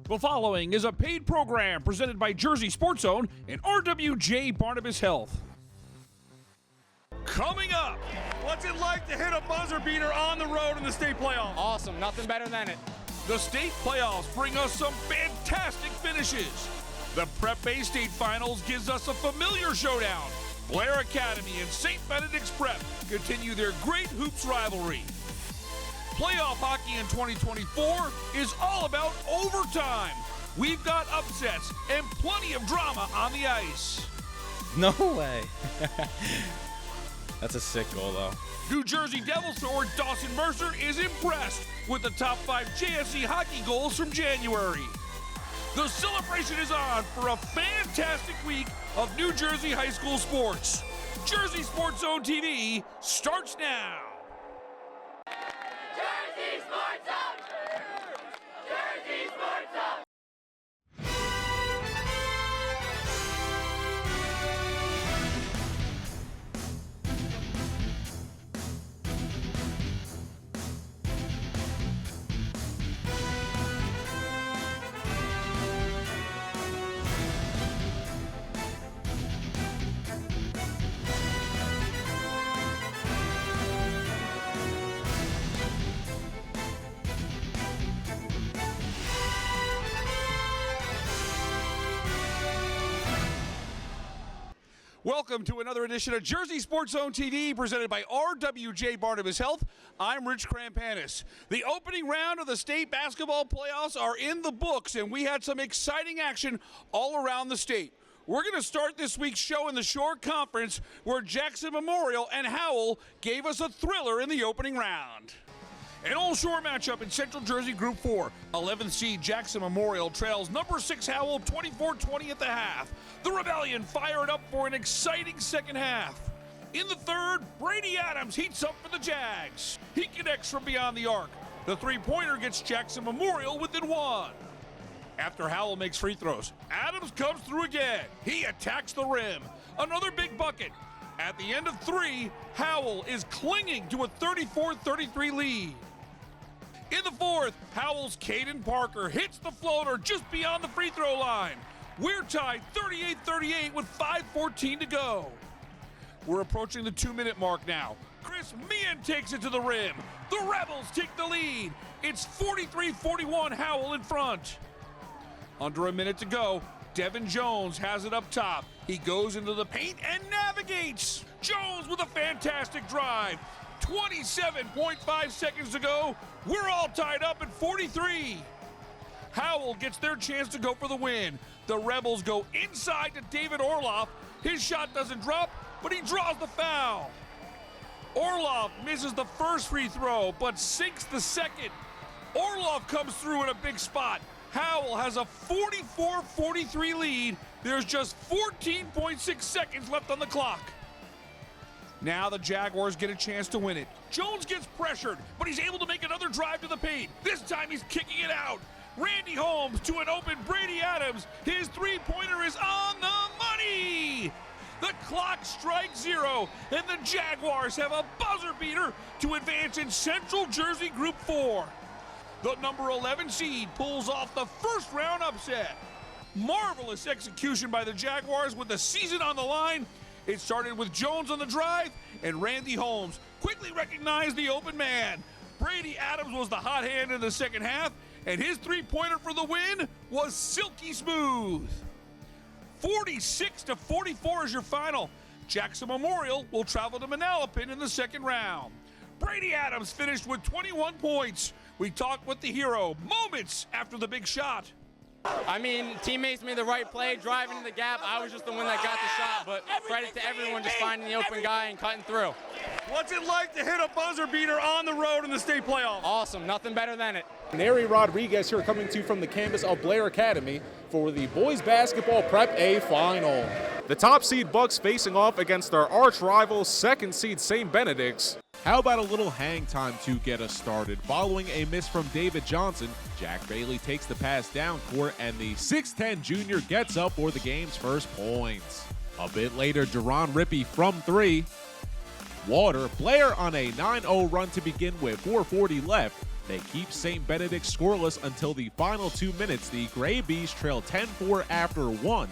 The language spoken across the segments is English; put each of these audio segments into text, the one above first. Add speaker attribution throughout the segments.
Speaker 1: The following is a paid program presented by Jersey Sports Zone and RWJ Barnabas Health. Coming up, what's it like to hit a buzzer beater on the road in the state playoffs?
Speaker 2: Awesome, nothing better than it.
Speaker 1: The state playoffs bring us some fantastic finishes. The Prep A State Finals gives us a familiar showdown. Blair Academy and St. Benedict's Prep continue their great hoops rivalry. Playoff hockey in 2024 is all about overtime. We've got upsets and plenty of drama on the ice.
Speaker 3: No way. That's a sick goal, though.
Speaker 1: New Jersey Devils forward Dawson Mercer is impressed with the top 5 JSC hockey goals from January. The celebration is on for a fantastic week of New Jersey high school sports. Jersey Sports Zone TV starts now.
Speaker 4: Jersey Sports Zone! Jersey Sports Zone!
Speaker 1: Welcome to another edition of Jersey Sports Zone TV presented by RWJ Barnabas Health. I'm Rich Krampanis. The opening round of the state basketball playoffs are in the books, and we had some exciting action all around the state. We're going to start this week's show in the Shore Conference, where Jackson Memorial and Howell gave us a thriller in the opening round. An Old Shore matchup in Central Jersey Group 4. 11th seed Jackson Memorial trails number 6 Howell 24-20 at the half. The Rebellion fired up for an exciting second half. In the third, Brady Adams heats up for the Jags. He connects from beyond the arc. The three-pointer gets Jackson Memorial within 1. After Howell makes free throws, Adams comes through again. He attacks the rim. Another big bucket. At the end of 3, Howell is clinging to a 34-33 lead. In the fourth, Howell's Caden Parker hits the floater just beyond the free throw line. We're tied 38-38 with 5:14 to go. We're approaching the 2-minute mark now. Chris Meehan takes it to the rim. The Rebels take the lead. It's 43-41 Howell in front. Under a minute to go, Devin Jones has it up top. He goes into the paint and navigates. Jones with a fantastic drive. 27.5 seconds to go. We're all tied up at 43. Howell gets their chance to go for the win. The Rebels go inside to David Orloff. His shot doesn't drop, but he draws the foul. Orloff misses the first free throw, but sinks the second. Orloff comes through in a big spot. Howell has a 44-43 lead. There's just 14.6 seconds left on the clock. Now the Jaguars get a chance to win it. Jones gets pressured, but he's able to make another drive to the paint. This time he's kicking it out. Randy Holmes to an open Brady Adams. His three-pointer is on the money. The clock strikes 0, and the Jaguars have a buzzer beater to advance in Central Jersey Group 4. The number 11 seed pulls off the first round upset. Marvelous execution by the Jaguars with the season on the line. It started with Jones on the drive, and Randy Holmes quickly recognized the open man. Brady Adams was the hot hand in the second half, and his three-pointer for the win was silky smooth. 46-44 is your final. Jackson Memorial will travel to Manalapan in the second round. Brady Adams finished with 21 points. We talked with the hero moments after the big shot.
Speaker 2: I mean, teammates made the right play, driving in the gap. I was just the one that got the shot, but credit to everyone just finding the open guy and cutting through.
Speaker 1: What's it like to hit a buzzer beater on the road in the state playoffs?
Speaker 2: Awesome, nothing better than it.
Speaker 5: Neri Rodriguez here coming to you from the campus of Blair Academy for the boys basketball Prep A final. The top seed Bucks facing off against their arch rival second seed St. Benedict's.
Speaker 6: How about a little hang time to get us started? Following a miss from David Johnson, Jack Bailey takes the pass down court, and the 6'10 junior gets up for the game's first points. A bit later, Jerron Rippey from 3. Blair on a 9-0 run to begin with 4:40 left. They keep St. Benedict scoreless until the final 2 minutes. The Gray Bees trail 10-4 after 1.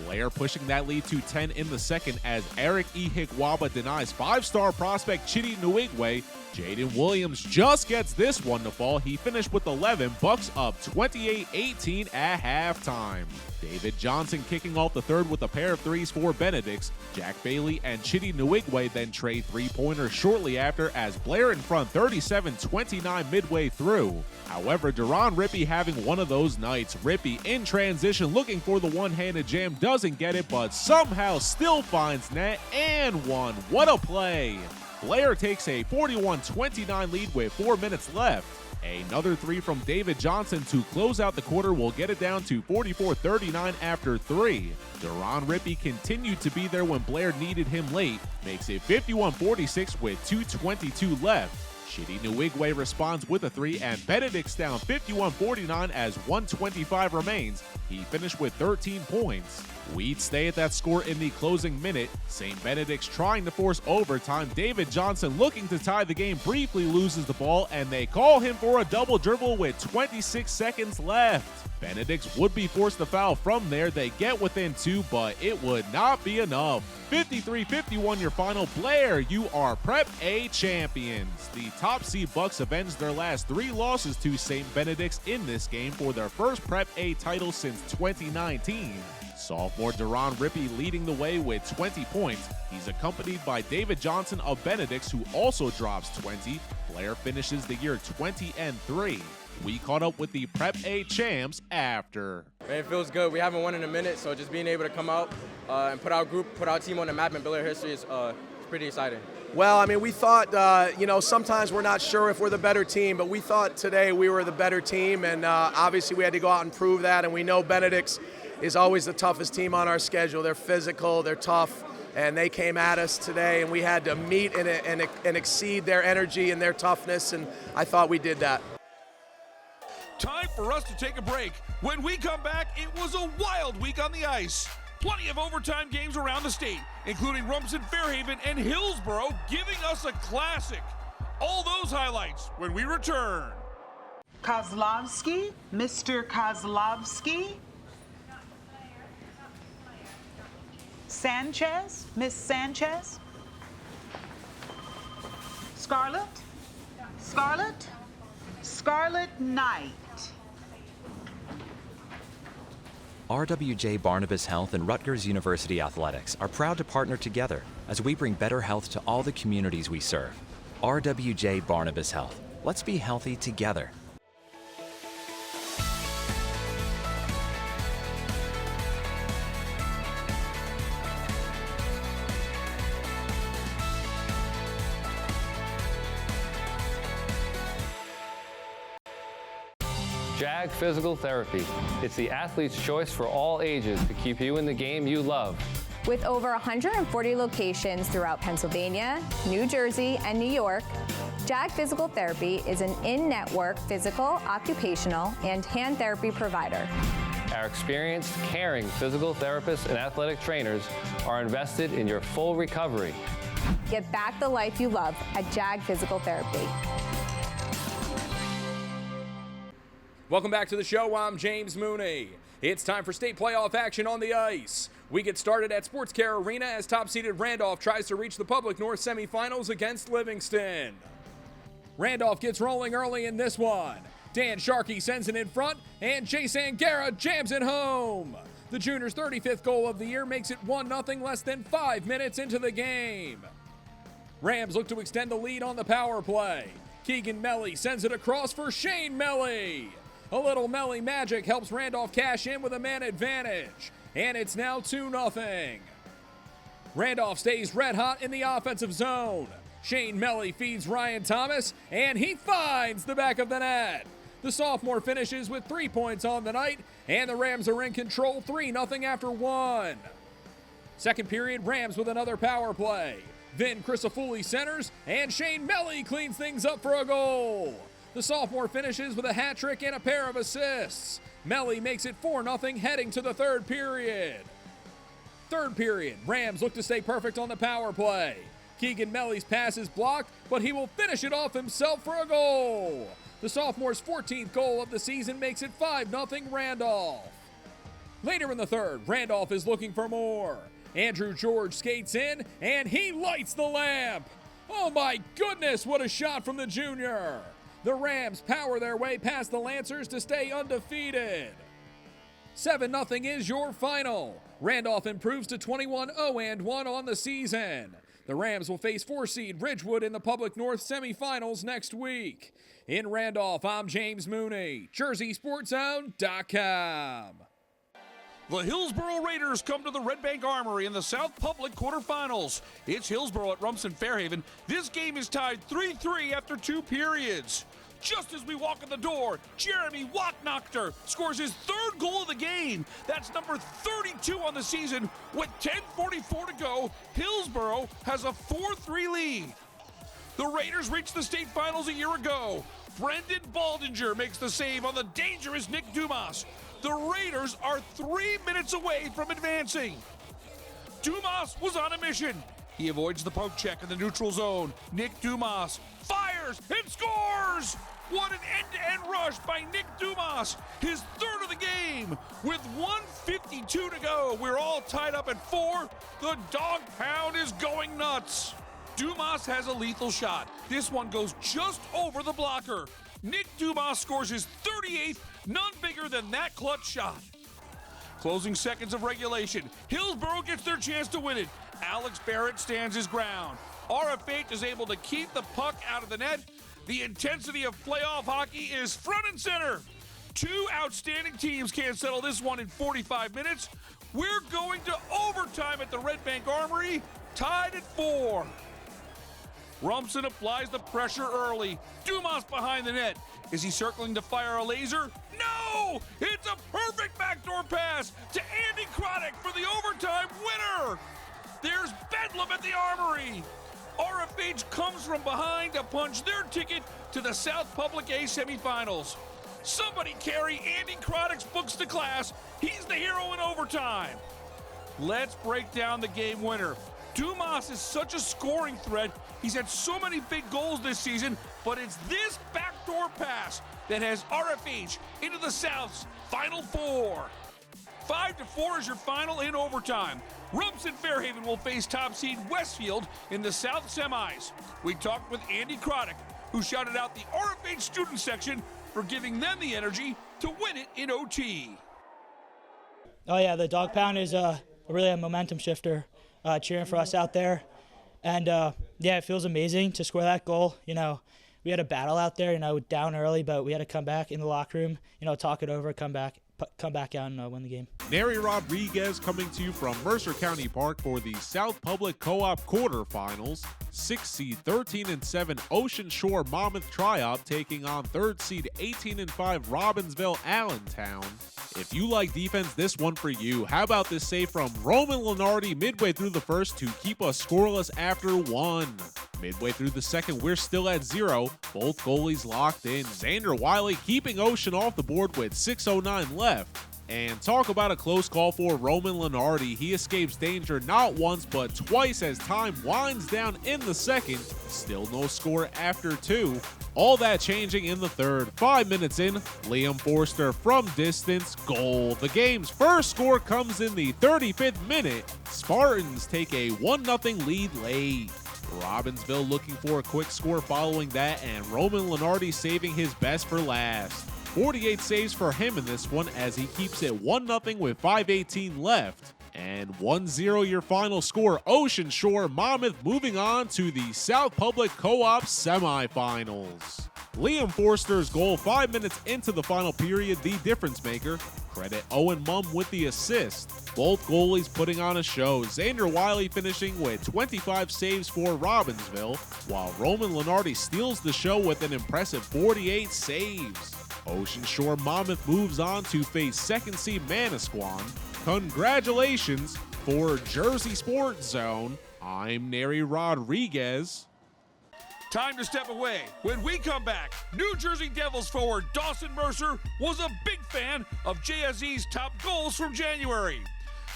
Speaker 6: Blair pushing that lead to 10 in the second as Eric Ihikwaba denies 5-star prospect Chidi Nwigwe. Jaden Williams just gets this one to fall. He finished with 11, Bucks up 28-18 at halftime. David Johnson kicking off the third with a pair of threes for Benedicts. Jack Bailey and Chidi Nwigwe then trade three-pointers shortly after as Blair in front 37-29 midway through. However, Duron Rippey having one of those nights. Rippey in transition looking for the one-handed jam, doesn't get it, but somehow still finds net and one. What a play! Blair takes a 41-29 lead with 4 minutes left. Another three from David Johnson to close out the quarter will get it down to 44-39 after 3. Duron Rippey continued to be there when Blair needed him late, makes it 51-46 with 2:22 left. Chidi Nwigwe responds with a 3, and Benedict's down 51-49 as 1:25 remains. He finished with 13 points. We'd stay at that score in the closing minute. St. Benedict's trying to force overtime. David Johnson looking to tie the game briefly loses the ball, and they call him for a double dribble with 26 seconds left. Benedict's would be forced to foul from there. They get within 2, but it would not be enough. 53-51 your final. Blair, you are Prep A champions. The top seed Bucks avenged their last 3 losses to St. Benedict's in this game for their first Prep A title since 2019. Sophomore Duron Rippey leading the way with 20 points. He's accompanied by David Johnson of Benedict's, who also drops 20. Blair finishes the year 20-3. We caught up with the Prep A champs after.
Speaker 2: Man, it feels good. We haven't won in a minute, so just being able to come out and put our team on the map in Bel Air history is pretty exciting.
Speaker 7: Well, I mean, we thought, sometimes we're not sure if we're the better team, but we thought today we were the better team, and obviously we had to go out and prove that, and we know Benedict's is always the toughest team on our schedule. They're physical, they're tough, and they came at us today, and we had to meet and exceed their energy and their toughness, and I thought we did that.
Speaker 1: Time for us to take a break. When we come back, it was a wild week on the ice. Plenty of overtime games around the state, including Rumson, Fairhaven, and Hillsborough, giving us a classic. All those highlights when we return.
Speaker 8: Kozlovsky, Mr. Kozlovsky. Sanchez, Miss Sanchez. Scarlett, Scarlett Knight.
Speaker 9: RWJ Barnabas Health and Rutgers University Athletics are proud to partner together as we bring better health to all the communities we serve. RWJ Barnabas Health. Let's be healthy together.
Speaker 10: JAG Physical Therapy. It's the athlete's choice for all ages to keep you in the game you love.
Speaker 11: With over 140 locations throughout Pennsylvania, New Jersey, and New York, JAG Physical Therapy is an in-network physical, occupational, and hand therapy provider.
Speaker 10: Our experienced, caring physical therapists and athletic trainers are invested in your full recovery.
Speaker 11: Get back the life you love at JAG Physical Therapy.
Speaker 12: Welcome back to the show. I'm James Mooney. It's time for state playoff action on the ice. We get started at Sports Care Arena as top-seeded Randolph tries to reach the Public North semifinals against Livingston. Randolph gets rolling early in this one. Dan Sharkey sends it in front, and Chase Angara jams it home. The junior's 35th goal of the year makes it 1-0 less than 5 minutes into the game. Rams look to extend the lead on the power play. Keegan Melly sends it across for Shane Melly. A little Melly magic helps Randolph cash in with a man advantage, and it's now 2-0. Randolph stays red hot in the offensive zone. Shane Melly feeds Ryan Thomas, and he finds the back of the net. The sophomore finishes with 3 points on the night, and the Rams are in control 3-0 after 1. Second period, Rams with another power play. Vin Crisafulli centers, and Shane Melly cleans things up for a goal. The sophomore finishes with a hat trick and a pair of assists. Melly makes it 4-0 heading to the third period. Third period, Rams look to stay perfect on the power play. Keegan Melly's pass is blocked, but he will finish it off himself for a goal. The sophomore's 14th goal of the season makes it 5-0 Randolph. Later in the third, Randolph is looking for more. Andrew George skates in, and he lights the lamp. Oh my goodness, what a shot from the junior. The Rams power their way past the Lancers to stay undefeated. 7-0 is your final. Randolph improves to 21-0-1 on the season. The Rams will face 4-seed Ridgewood in the Public North semifinals next week. In Randolph, I'm James Mooney, JerseySportsZone.com.
Speaker 1: The Hillsboro Raiders come to the Red Bank Armory in the South Public quarterfinals. It's Hillsboro at Rumson Fairhaven. This game is tied 3-3 after 2 periods. Just as we walk in the door, Jeremy Wachtnachter scores his 3rd goal of the game. That's number 32 on the season. With 10:44 to go, Hillsboro has a 4-3 lead. The Raiders reached the state finals a year ago. Brendan Baldinger makes the save on the dangerous Nick Dumas. The Raiders are 3 minutes away from advancing. Dumas was on a mission. He avoids the poke check in the neutral zone. Nick Dumas fires and scores! What an end-to-end rush by Nick Dumas, his 3rd of the game. With 1:52 to go, we're all tied up at 4. The dog pound is going nuts. Dumas has a lethal shot. This one goes just over the blocker. Nick Dumas scores his 38th, none bigger than that clutch shot. Closing seconds of regulation. Hillsboro gets their chance to win it. Alex Barrett stands his ground. RFH is able to keep the puck out of the net. The intensity of playoff hockey is front and center. 2 outstanding teams can't settle this one in 45 minutes. We're going to overtime at the Red Bank Armory, tied at 4. Rumson applies the pressure early. Dumas behind the net. Is he circling to fire a laser? No! It's a perfect backdoor pass to Andy Croddick for the overtime winner! There's bedlam at the Armory! RFH comes from behind to punch their ticket to the South Public A semifinals. Somebody carry Andy Croddick's books to class. He's the hero in overtime. Let's break down the game winner. Dumas is such a scoring threat. He's had so many big goals this season, but it's this backdoor pass that has RFH into the South's Final Four. 5-4 is your final in overtime. Rumson Fairhaven will face top seed Westfield in the South semis. We talked with Andy Croddick, who shouted out the RFH student section for giving them the energy to win it in OT.
Speaker 13: Oh yeah, the dog pound is really a momentum shifter, cheering for us out there. And yeah, it feels amazing to score that goal. You know, we had a battle out there, down early, but we had to come back in the locker room, talk it over, come back out and win the game.
Speaker 6: Neri Rodriguez coming to you from Mercer County Park for the South Public Co-op quarterfinals. 6th seed 13-7 Ocean Shore Monmouth Triop taking on 3rd seed 18-5 Robbinsville Allentown. If you like defense, this one for you. How about this save from Roman Lenardi midway through the first to keep us scoreless after 1. Midway through the second, we're still at 0. Both goalies locked in. Xander Wiley keeping Ocean off the board with 6:09 left. And talk about a close call for Roman Lenardi. He escapes danger not once but twice as time winds down in the second. Still no score after 2. All that changing in the third. 5 minutes in, Liam Forster from distance, goal. The game's first score comes in the 35th minute. Spartans take a 1-0 lead late. Robbinsville looking for a quick score following that, and Roman Lenardi saving his best for last. 48 saves for him in this one as he keeps it 1-0 with 5:18 left. And 1-0 your final score. Ocean Shore Monmouth moving on to the South Public Co-op semifinals. Liam Forster's goal 5 minutes into the final period, the difference maker. Credit Owen Mumm with the assist. Both goalies putting on a show. Xander Wiley finishing with 25 saves for Robbinsville, while Roman Lenardi steals the show with an impressive 48 saves. Ocean Shore Monmouth moves on to face 2nd seed Manasquan. Congratulations for Jersey Sports Zone. I'm Neri Rodriguez.
Speaker 1: Time to step away. When we come back, New Jersey Devils forward Dawson Mercer was a big fan of JSE's top goals from January.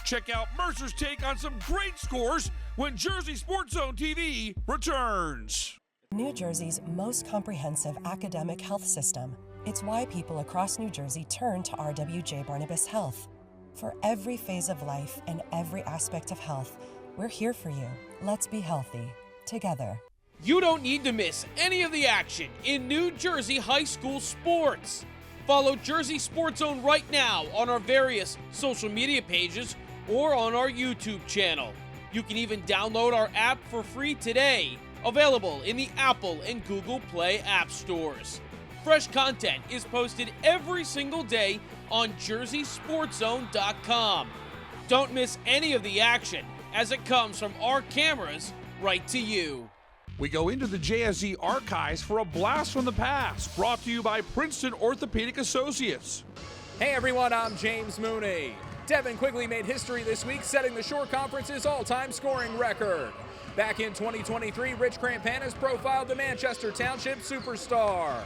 Speaker 1: Check out Mercer's take on some great scores when Jersey Sports Zone TV returns.
Speaker 14: New Jersey's most comprehensive academic health system. It's why people across New Jersey turn to RWJ Barnabas Health. For every phase of life and every aspect of health, we're here for you. Let's be healthy, together.
Speaker 15: You don't need to miss any of the action in New Jersey high school sports. Follow Jersey Sports Zone right now on our various social media pages or on our YouTube channel. You can even download our app for free today, available in the Apple and Google Play app stores. Fresh content is posted every single day on JerseySportsZone.com. Don't miss any of the action as it comes from our cameras right to you.
Speaker 1: We go into the JSZ archives for a blast from the past, brought to you by Princeton Orthopedic Associates.
Speaker 12: Hey everyone, I'm James Mooney. Devin Quigley made history this week, setting the Shore Conference's all-time scoring record. Back in 2023, Rich Crampanis profiled the Manchester Township superstar.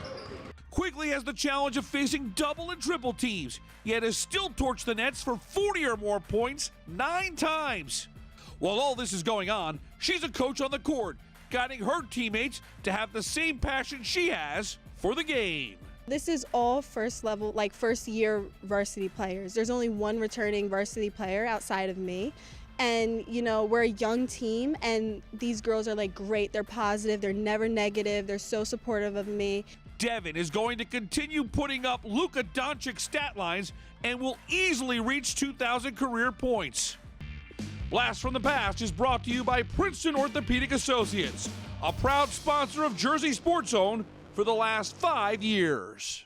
Speaker 1: Quigley has the challenge of facing double and triple teams, yet has still torched the nets for 40 or more points 9 times. While all this is going on, she's a coach on the court, guiding her teammates to have the same passion she has for the game.
Speaker 16: This is all first year varsity players. There's only one returning varsity player outside of me. And, you know, we're a young team, and these girls are like great. They're positive, they're never negative, they're so supportive of me.
Speaker 1: Devin is going to continue putting up Luka Doncic stat lines and will easily reach 2,000 career points. Blast from the Past is brought to you by Princeton Orthopedic Associates, a proud sponsor of Jersey Sports Zone for the last 5 years.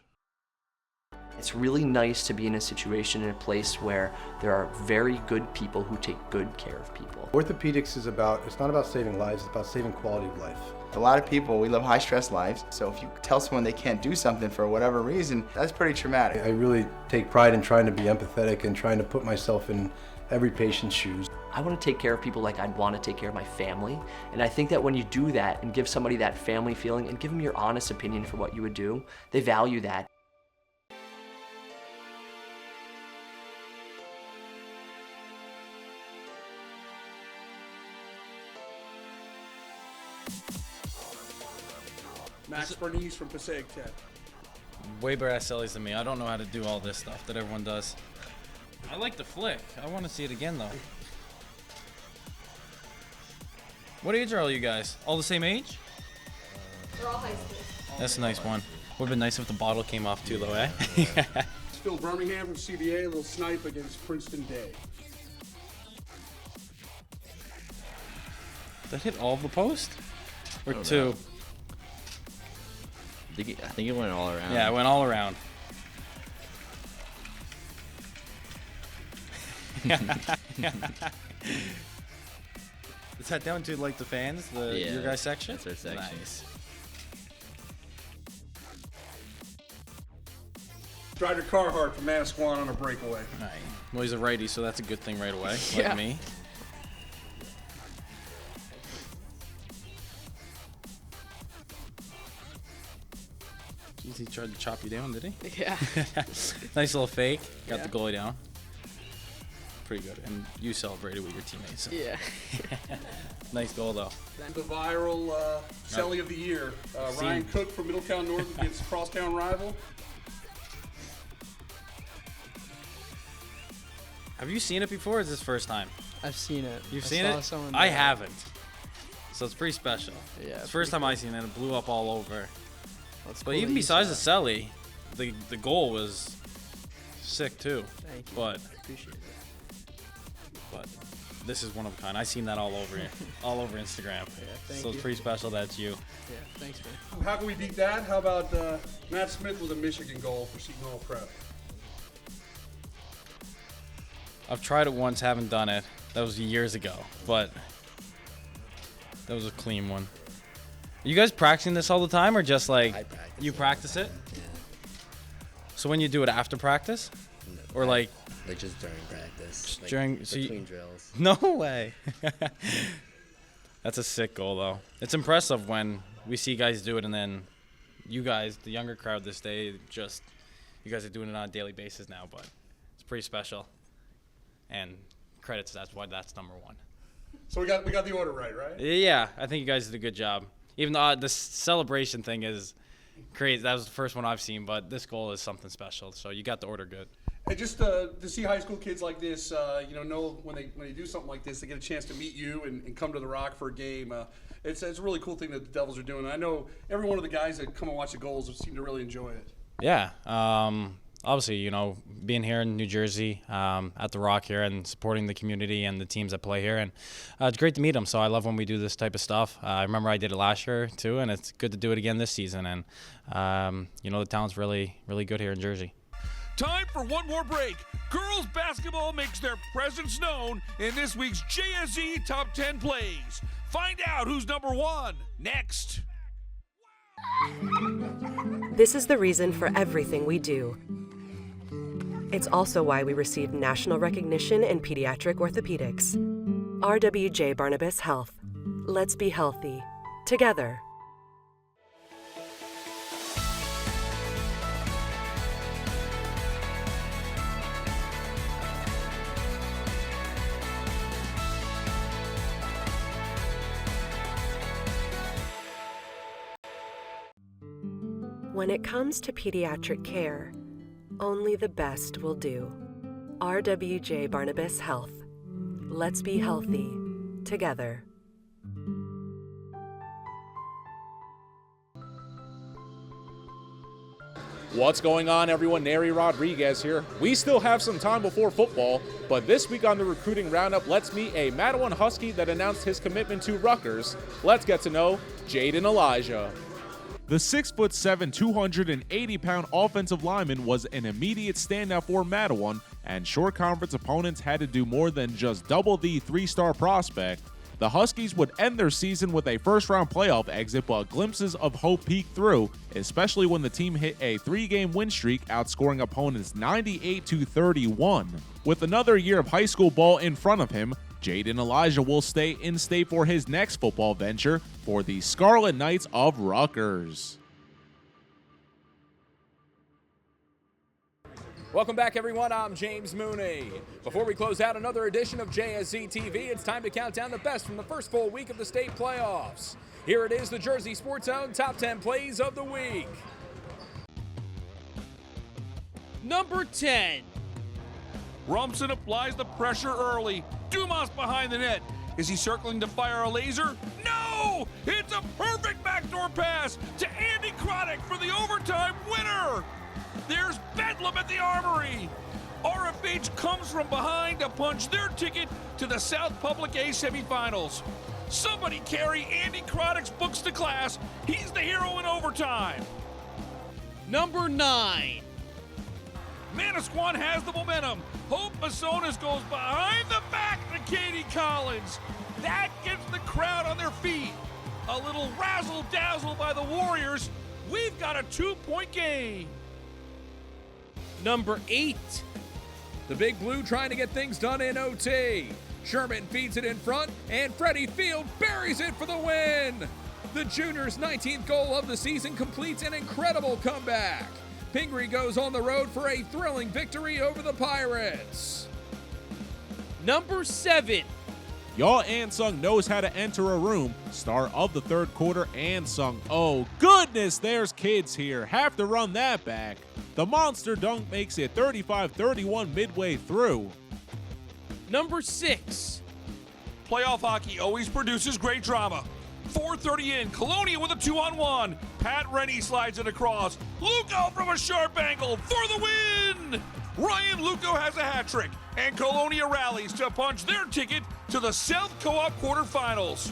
Speaker 17: It's really nice to be in a situation, in a place where there are very good people who take good care of people.
Speaker 18: Orthopedics is it's not about saving lives, it's about saving quality of life.
Speaker 19: A lot of people, we live high-stress lives, so if you tell someone they can't do something for whatever reason, that's pretty traumatic.
Speaker 18: I really take pride in trying to be empathetic and trying to put myself in every patient's shoes.
Speaker 17: I want to take care of people like I'd want to take care of my family, and I think that when you do that and give somebody that family feeling and give them your honest opinion for what you would do, they value that.
Speaker 1: Max Bernice from Passaic Tech.
Speaker 3: Way better at Sellies than me. I don't know how to do all this stuff that everyone does. I like the flick. I want to see it again, though. What age are all you guys? All the same age?
Speaker 16: We're all high school.
Speaker 3: That's a nice one. Would have been nice if the bottle came off, too, though, eh?
Speaker 1: It's Phil Birmingham from CBA, a little snipe against Princeton Day.
Speaker 3: That hit all of the post? Or two?
Speaker 20: I think it went all around.
Speaker 3: Yeah, it went all around. Is that down to like the fans, your guys section?
Speaker 20: That's our section.
Speaker 3: Nice.
Speaker 1: Strider Carhart from Manasquan on a breakaway.
Speaker 3: Nice. Well, he's a righty, so that's a good thing right away,
Speaker 1: Yeah.
Speaker 3: like me. Jeez, he tried to chop you down, did he?
Speaker 21: Yeah.
Speaker 3: Nice little fake. Got
Speaker 21: Yeah.
Speaker 3: the goalie down. Pretty good. And you celebrated with your teammates. So.
Speaker 21: Yeah.
Speaker 3: Nice goal, though.
Speaker 1: The viral Selly of the Year. Ryan Cook from Middletown North against crosstown rival.
Speaker 3: Have you seen it before, or is this first time?
Speaker 21: I've seen it.
Speaker 3: You've
Speaker 21: I
Speaker 3: seen
Speaker 21: saw
Speaker 3: it?
Speaker 21: someone
Speaker 3: I
Speaker 21: do it.
Speaker 3: haven't. So it's pretty special.
Speaker 21: Yeah,
Speaker 3: It's the first time I seen it. It blew up all over.
Speaker 21: That's
Speaker 3: But
Speaker 21: cool
Speaker 3: even
Speaker 21: that you
Speaker 3: besides the
Speaker 21: saw
Speaker 3: celly, the goal was sick too.
Speaker 21: Thank you.
Speaker 3: But
Speaker 21: Appreciate it.
Speaker 3: but this is one of a kind. I seen that all over Instagram.
Speaker 21: thank
Speaker 3: So it's
Speaker 21: you.
Speaker 3: pretty special that's you.
Speaker 21: Yeah, thanks, man.
Speaker 1: How can we beat that? How about Matt Smith with a Michigan goal for Seton Hall Prep?
Speaker 3: I've tried it once, haven't done it. That was years ago, but that was a clean one. Are you guys practicing this all the time, or just like you practice it?
Speaker 20: Yeah.
Speaker 3: So when you do it after practice, or like
Speaker 20: just during practice. Like
Speaker 3: during so
Speaker 20: between
Speaker 3: you,
Speaker 20: drills.
Speaker 3: No way. That's a sick goal, though. It's impressive when we see guys do it, and then you guys, the younger crowd this day, you guys are doing it on a daily basis now. But it's pretty special, and credits. That's why that's number one.
Speaker 1: So we got the order right?
Speaker 3: Yeah, I think you guys did a good job. even though the celebration thing is crazy. That was the first one I've seen, but this goal is something special. So you got the order good.
Speaker 1: And just to see high school kids like this, know when they do something like this, they get a chance to meet you and come to the Rock for a game. It's a really cool thing that the Devils are doing. And I know every one of the guys that come and watch the goals seem to really enjoy it.
Speaker 3: Yeah. Obviously, being here in New Jersey at the Rock here and supporting the community and the teams that play here. And it's great to meet them. So I love when we do this type of stuff. I remember I did it last year too, and it's good to do it again this season. And, the talent's really, really good here in Jersey.
Speaker 1: Time for one more break. Girls basketball makes their presence known in this week's JSE Top 10 Plays. Find out who's number one next.
Speaker 4: This is the reason for everything we do. It's also why we received national recognition in pediatric orthopedics. RWJ Barnabas Health. Let's be healthy. Together. When it comes to pediatric care, only the best will do. RWJ Barnabas Health. Let's be healthy. Together.
Speaker 5: What's going on, everyone? Neri Rodriguez here. We still have some time before football, but this week on the recruiting roundup, let's meet a Matawan Husky that announced his commitment to Rutgers. Let's get to know Jaden Elijah.
Speaker 6: The 6'7", 280-pound offensive lineman was an immediate standout for Matawan, and short conference opponents had to do more than just double the three-star prospect. The Huskies would end their season with a first-round playoff exit, but glimpses of hope peeked through, especially when the team hit a 3-game win streak, outscoring opponents 98-31. With another year of high school ball in front of him, Jaden Elijah will stay in state for his next football venture for the Scarlet Knights of Rutgers.
Speaker 12: Welcome back, everyone. I'm James Mooney. Before we close out another edition of JSZ TV, it's time to count down the best from the first full week of the state playoffs. Here it is, the Jersey Sports Zone Top 10 Plays of the Week.
Speaker 15: Number 10.
Speaker 1: Rumson applies the pressure early. Dumas behind the net. Is he circling to fire a laser? No! It's a perfect backdoor pass to Andy Croddick for the overtime winner! There's Bedlam at the Armory! RFH comes from behind to punch their ticket to the South Public A semifinals. Somebody carry Andy Croddick's books to class. He's the hero in overtime.
Speaker 15: Number 9.
Speaker 1: Manasquan has the momentum. Hope Masonis goes behind the back to Katie Collins. That gets the crowd on their feet. A little razzle-dazzle by the Warriors. We've got a 2-point game.
Speaker 15: Number 8.
Speaker 12: The Big Blue trying to get things done in OT. Sherman feeds it in front, and Freddie Field buries it for the win. The junior's 19th goal of the season completes an incredible comeback. Pingree goes on the road for a thrilling victory over the Pirates.
Speaker 15: Number 7.
Speaker 6: Yaw Ansung knows how to enter a room. Star of the third quarter, Ansung. Oh, goodness, there's kids here. Have to run that back. The monster dunk makes it 35-31 midway through.
Speaker 15: Number 6.
Speaker 1: Playoff hockey always produces great drama. 4:30 in, Colonia with a 2-on-1. Pat Rennie slides it across. Luco from a sharp angle for the win! Ryan Luco has a hat trick, and Colonia rallies to punch their ticket to the South Co-op quarterfinals.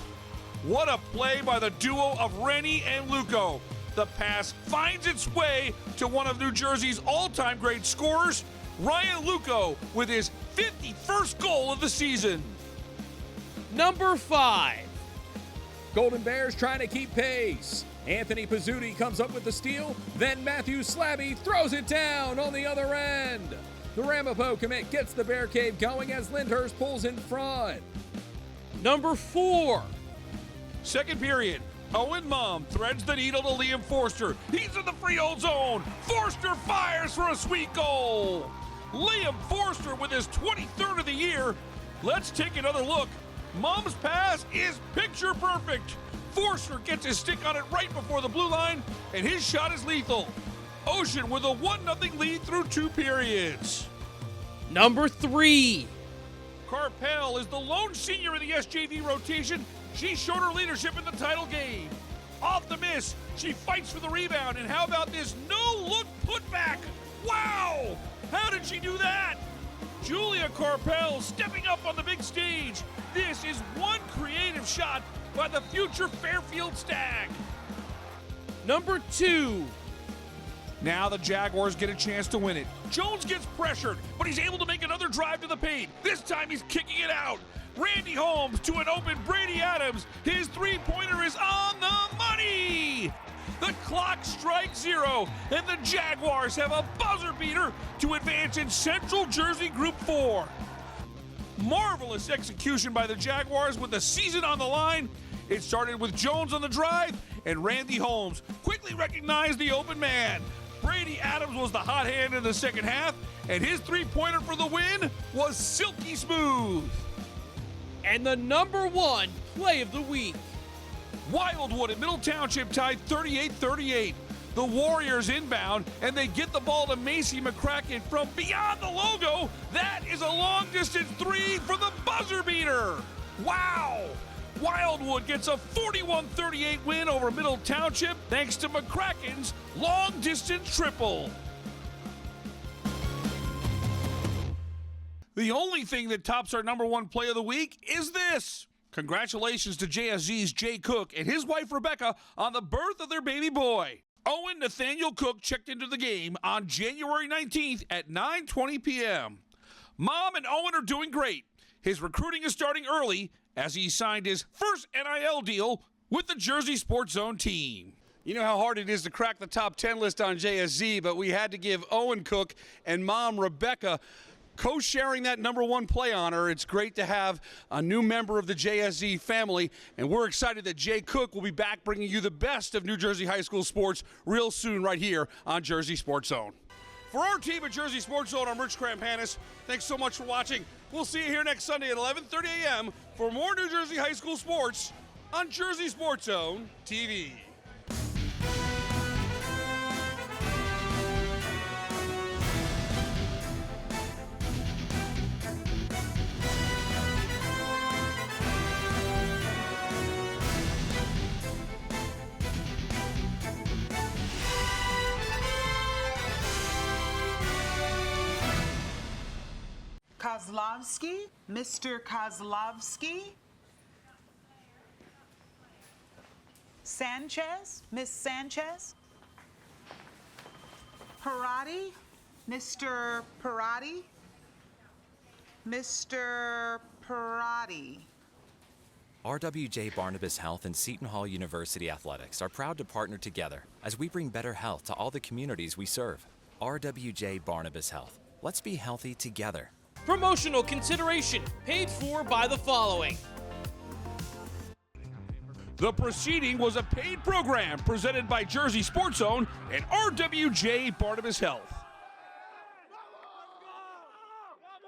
Speaker 1: What a play by the duo of Rennie and Luco. The pass finds its way to one of New Jersey's all-time great scorers, Ryan Luco, with his 51st goal of the season.
Speaker 15: Number 5.
Speaker 12: Golden Bears trying to keep pace. Anthony Pizzuti comes up with the steal, then Matthew Slabby throws it down on the other end. The Ramapo commit gets the Bear Cave going as Lyndhurst pulls in front.
Speaker 15: Number 4.
Speaker 1: Second period. Owen Mum threads the needle to Liam Forster. He's in the Freehold zone. Forster fires for a sweet goal. Liam Forster with his 23rd of the year. Let's take another look. Mum's pass is picture perfect. Forster gets his stick on it right before the blue line, and his shot is lethal. Ocean with a 1-0 lead through 2 periods.
Speaker 15: Number 3.
Speaker 1: Carpel is the lone senior in the SJV rotation. She showed her leadership in the title game. Off the miss, she fights for the rebound, and how about this no-look putback? Wow! How did she do that? Julia Carpel stepping up on the big stage. This is one creative shot by the future Fairfield Stag.
Speaker 15: Number 2.
Speaker 1: Now the Jaguars get a chance to win it. Jones gets pressured, but he's able to make another drive to the paint. This time he's kicking it out. Randy Holmes to an open Brady Adams. His three-pointer is on the money. The clock strikes 0, and the Jaguars have a buzzer beater to advance in Central Jersey Group 4. Marvelous execution by the Jaguars with the season on the line. It started with Jones on the drive, and Randy Holmes quickly recognized the open man. Brady Adams was the hot hand in the second half, and his three-pointer for the win was silky smooth.
Speaker 15: And the number 1 play of the week.
Speaker 1: Wildwood at Middle Township tied 38-38. The Warriors inbound, and they get the ball to Macy McCracken from beyond the logo. That is a long-distance 3 for the buzzer beater. Wow! Wildwood gets a 41-38 win over Middle Township thanks to McCracken's long-distance triple. The only thing that tops our number 1 play of the week is this. Congratulations to JSG's Jay Cook and his wife Rebecca on the birth of their baby boy. Owen Nathaniel Cook checked into the game on January 19th at 9:20 p.m. Mom and Owen are doing great. His recruiting is starting early as he signed his first NIL deal with the Jersey Sports Zone team. You know how hard it is to crack the top 10 list on JSZ, but we had to give Owen Cook and Mom Rebecca co-sharing that number 1 play honor. It's great to have a new member of the JSZ family, and we're excited that Jay Cook will be back bringing you the best of New Jersey high school sports real soon right here on Jersey Sports Zone. For our team at Jersey Sports Zone, I'm Rich Krampanis. Thanks so much for watching. We'll see you here next Sunday at 11:30 a.m. for more New Jersey high school sports on Jersey Sports Zone TV.
Speaker 8: Kozlovsky, Mr. Kozlovsky. Sanchez, Miss Sanchez. Parati, Mr. Parati. Mr. Parati.
Speaker 9: RWJ Barnabas Health and Seton Hall University Athletics are proud to partner together as we bring better health to all the communities we serve. RWJ Barnabas Health. Let's be healthy together.
Speaker 15: Promotional consideration paid for by the following.
Speaker 1: The proceeding was a paid program presented by Jersey Sports Zone and RWJ Barnabas Health.